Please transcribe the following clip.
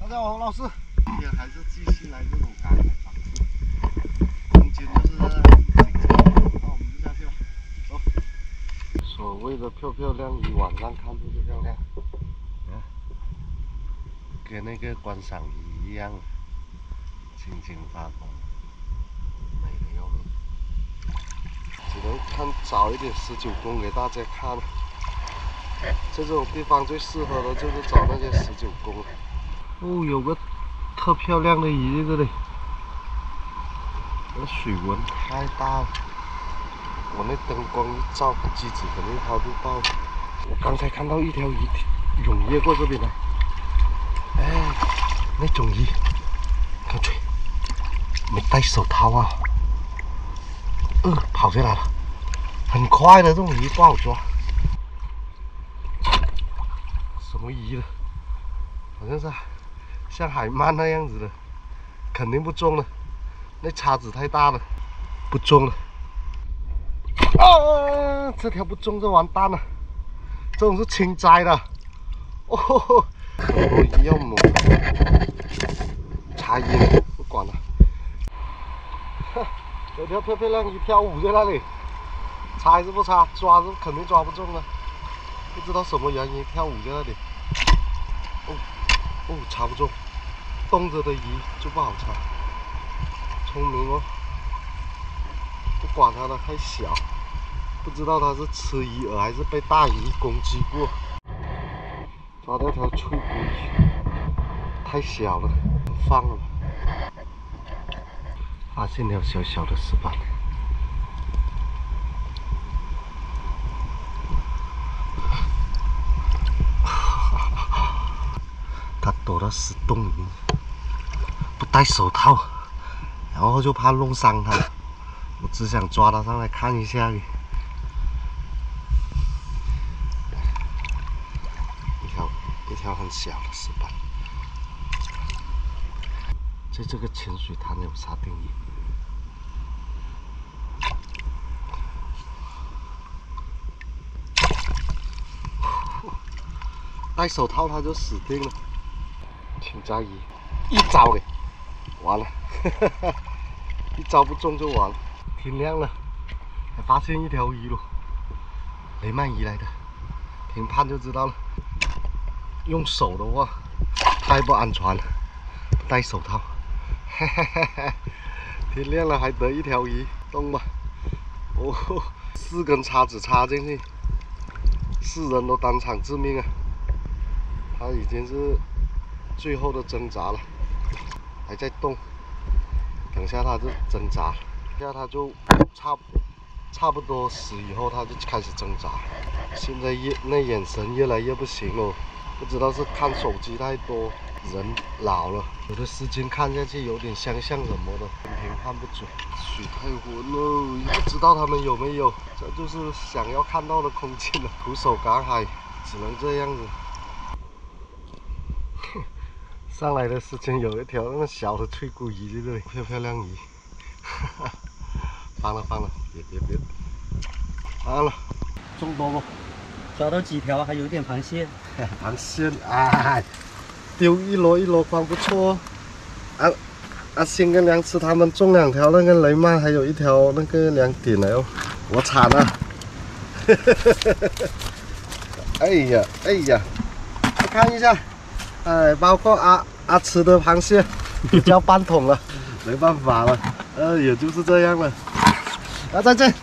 大家好，老师，今天还是继续来这种赶海方式，空间就是那我们就下去吧，走。所谓的漂漂亮，你晚上看就是漂亮，跟那个观赏鱼一样，晶晶发光，美得要命。只能看早一点19宫给大家看。这种地方最适合的就是找那些19宫。哦，有个特漂亮的鱼在这里，那水纹太大了，我那灯光一照，机子肯定掏不爆。我刚才看到一条鱼涌跃过这边来，哎，那种鱼，看这，没戴手套啊，跑下来了，很快的，这种鱼不好抓。什么鱼呢？好像是像海鳗那样子的，肯定不中了，那叉子太大了，不中了。啊，这条不中就完蛋了，这种是青摘的。哦，很多鱼要猛，插阴不管了。有条漂漂亮鱼跳舞在那里，插还是不插？抓是肯定抓不中了，不知道什么原因跳舞在那里。哦，插不中，动着的鱼就不好插。聪明哦，不管它了，太小，不知道它是吃鱼饵还是被大鱼攻击过。抓到条脆骨鱼，太小了，放了吧。发现条小小的石斑。它躲到石洞里面，不戴手套，然后就怕弄伤它。我只想抓它上来看一下而已。一条很小的石斑，在这个浅水滩有沙丁鱼。戴手套它就死定了。青摘鱼，一招给完了，一招不中就完了。天亮了，还发现一条鱼了，雷鳗鱼来的，评判就知道了。用手的话太不安全了，不戴手套。天亮了还得一条鱼，动吧。哦，4根叉子插进去，4人都当场致命啊！它已经是最后的挣扎了，还在动。等下它就挣扎，等下它就差不多死以后，它就开始挣扎。现在那眼神越来越不行了，不知道是看手机太多，人老了，有的事情看下去有点相像什么的，评判不准。水太浑了，也不知道他们有没有，这就是想要看到的空间了。徒手赶海，只能这样子。上来的时间有一条那么小的脆骨鱼在这里，漂漂亮鱼，放了，别，放了，中多不？抓到几条，还有点螃蟹。螃蟹，哎，丢一箩筐不错哦。阿星跟梁池他们中2条那个雷鳗，还有1条那个2点了哟，我惨了。哎呀，再看一下。哎，包括阿吃的螃蟹也叫半桶了，没办法了，也就是这样了。再见。